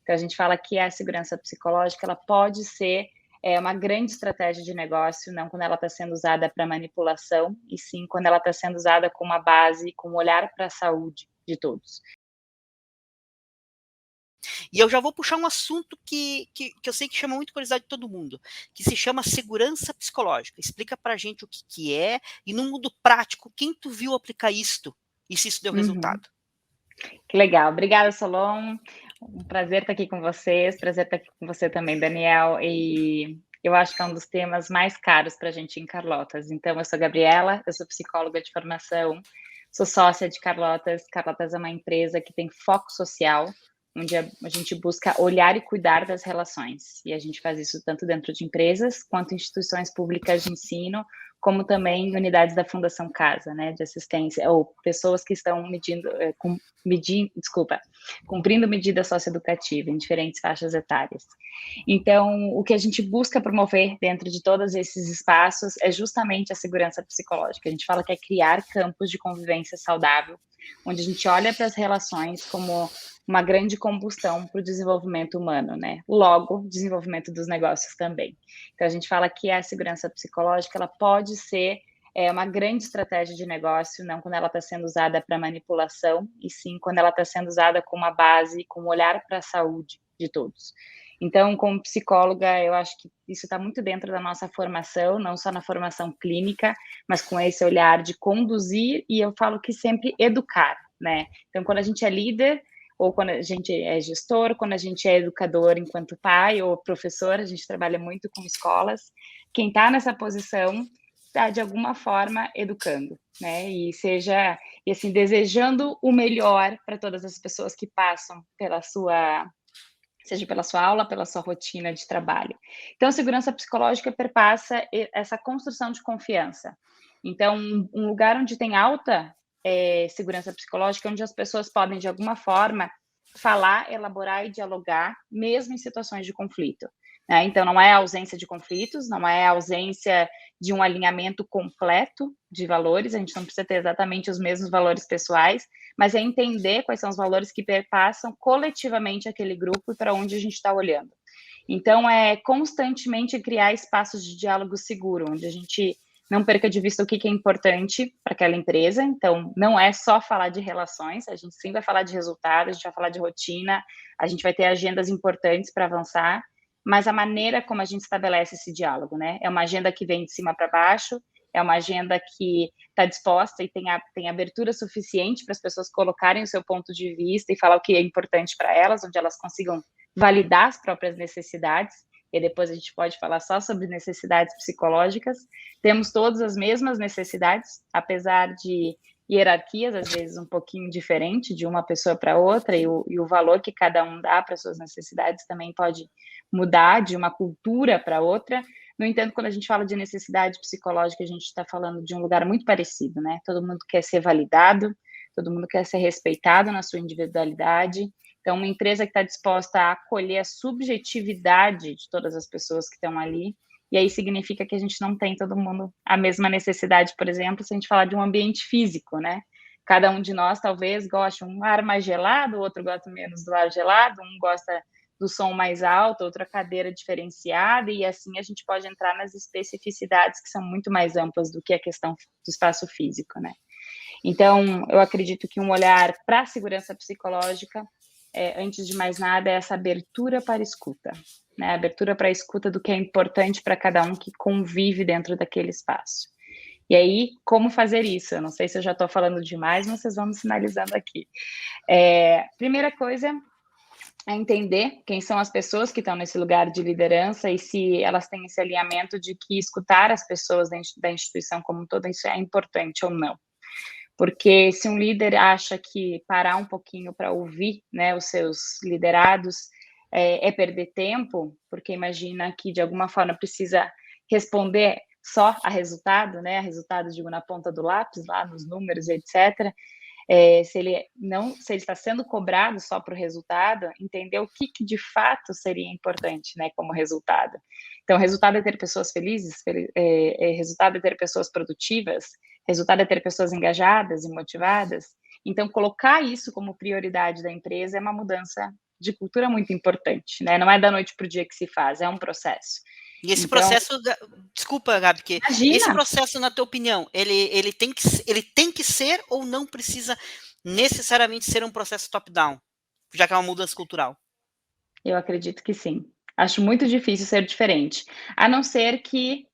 Então a gente fala que a segurança psicológica, ela pode ser uma grande estratégia de negócio, não quando ela está sendo usada para manipulação, e sim quando ela está sendo usada com uma base, com um olhar para a saúde de todos. E eu já vou puxar um assunto que eu sei que chama muito curiosidade de todo mundo, que se chama segurança psicológica. Explica pra gente o que é e no mundo prático, quem tu viu aplicar isto e se isso deu Uhum. resultado? Que legal. Obrigada, Solon. Um prazer estar aqui com vocês, prazer estar aqui com você também, Daniel. E eu acho que é um dos temas mais caros para a gente em Carlotas. Então, eu sou Gabriela, eu sou psicóloga de formação, sou sócia de Carlotas. Carlotas é uma empresa que tem foco social, onde a gente busca olhar e cuidar das relações. E a gente faz isso tanto dentro de empresas, quanto instituições públicas de ensino, como também unidades da Fundação Casa, né, de assistência, ou pessoas que estão cumprindo medida socioeducativa em diferentes faixas etárias. Então, o que a gente busca promover dentro de todos esses espaços é justamente a segurança psicológica. A gente fala que é criar campos de convivência saudável, onde a gente olha para as relações como uma grande combustão para o desenvolvimento humano, né? Logo, desenvolvimento dos negócios também. Então, a gente fala que a segurança psicológica, ela pode ser uma grande estratégia de negócio, não quando ela está sendo usada para manipulação, e sim quando ela está sendo usada com uma base, com um olhar para a saúde de todos. Então, como psicóloga, eu acho que isso está muito dentro da nossa formação, não só na formação clínica, mas com esse olhar de conduzir, e eu falo que sempre educar, né? Então, quando a gente é líder, ou quando a gente é gestor, quando a gente é educador enquanto pai ou professor, a gente trabalha muito com escolas, quem está nessa posição está, de alguma forma, educando, né? E assim, desejando o melhor para todas as pessoas que passam seja pela sua aula, pela sua rotina de trabalho. Então, a segurança psicológica perpassa essa construção de confiança. Então, um lugar onde tem alta segurança psicológica, onde as pessoas podem, de alguma forma, falar, elaborar e dialogar, mesmo em situações de conflito. Né? Então, não é a ausência de conflitos, não é a ausência de um alinhamento completo de valores, a gente não precisa ter exatamente os mesmos valores pessoais, mas é entender quais são os valores que perpassam coletivamente aquele grupo e para onde a gente está olhando. Então, é constantemente criar espaços de diálogo seguro, onde a gente não perca de vista o que é importante para aquela empresa. Então, não é só falar de relações, a gente sim vai falar de resultados, a gente vai falar de rotina, a gente vai ter agendas importantes para avançar, mas a maneira como a gente estabelece esse diálogo, né? É uma agenda que vem de cima para baixo, é uma agenda que está disposta e tem abertura suficiente para as pessoas colocarem o seu ponto de vista e falar o que é importante para elas, onde elas consigam validar as próprias necessidades, e depois a gente pode falar só sobre necessidades psicológicas. Temos todas as mesmas necessidades, apesar de hierarquias, às vezes, um pouquinho diferente de uma pessoa para outra, e o valor que cada um dá para suas necessidades também pode mudar de uma cultura para outra. No entanto, quando a gente fala de necessidade psicológica, a gente está falando de um lugar muito parecido, né? Todo mundo quer ser validado, todo mundo quer ser respeitado na sua individualidade. Então, uma empresa que está disposta a acolher a subjetividade de todas as pessoas que estão ali, e aí significa que a gente não tem todo mundo a mesma necessidade, por exemplo, se a gente falar de um ambiente físico, né? Cada um de nós talvez goste um ar mais gelado, o outro gosta menos do ar gelado, um gosta do som mais alto, outra cadeira diferenciada, e assim a gente pode entrar nas especificidades que são muito mais amplas do que a questão do espaço físico, né? Então, eu acredito que um olhar para a segurança psicológica, antes de mais nada, é essa abertura para a escuta, né? Abertura para a escuta do que é importante para cada um que convive dentro daquele espaço. E aí, como fazer isso? Eu não sei se eu já estou falando demais, mas vocês vão me sinalizando aqui. Primeira coisa é entender quem são as pessoas que estão nesse lugar de liderança e se elas têm esse alinhamento de que escutar as pessoas da instituição como um todo, isso é importante ou não. Porque se um líder acha que parar um pouquinho para ouvir, né, os seus liderados perder tempo, porque imagina que de alguma forma precisa responder só a resultado, né, a resultado, digo, na ponta do lápis, lá nos números, etc., se ele está sendo cobrado só para o resultado, entender o que de fato seria importante, né, como resultado. Então, resultado é ter pessoas felizes, resultado é ter pessoas produtivas, resultado é ter pessoas engajadas e motivadas. Então, colocar isso como prioridade da empresa é uma mudança de cultura muito importante, né? Não é da noite para o dia que se faz, é um processo. E esse Então, processo, desculpa, Gabi, porque esse imagina, processo, na tua opinião, ele tem que ser ou não precisa necessariamente ser um processo top-down, já que é uma mudança cultural? eu acredito que sim. Acho muito difícil ser diferente, a não ser que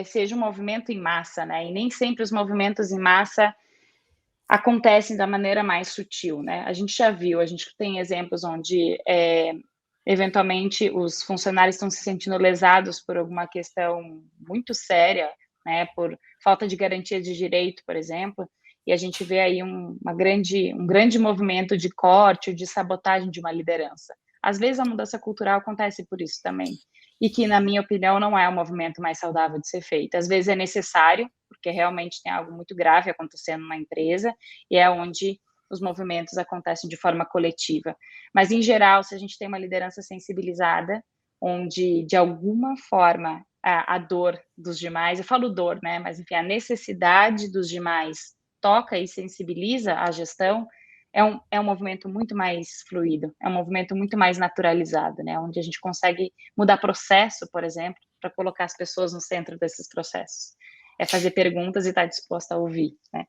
seja um movimento em massa, né? E nem sempre os movimentos em massa acontecem da maneira mais sutil, né? A gente já viu, a gente tem exemplos onde eventualmente os funcionários estão se sentindo lesados por alguma questão muito séria, né? Por falta de garantia de direito, por exemplo, e a gente vê aí um grande movimento de corte ou de sabotagem de uma liderança. Às vezes a mudança cultural acontece por isso também, e que, na minha opinião, não é o movimento mais saudável de ser feito. Às vezes é necessário, porque realmente tem algo muito grave acontecendo numa empresa, e é onde os movimentos acontecem de forma coletiva. Mas, em geral, se a gente tem uma liderança sensibilizada, onde, de alguma forma, a dor dos demais, eu falo dor, né? Mas, enfim, a necessidade dos demais toca e sensibiliza a gestão, é um movimento muito mais fluido, é um movimento muito mais naturalizado, né? Onde a gente consegue mudar processo, por exemplo, para colocar as pessoas no centro desses processos. É fazer perguntas e estar disposta a ouvir, né?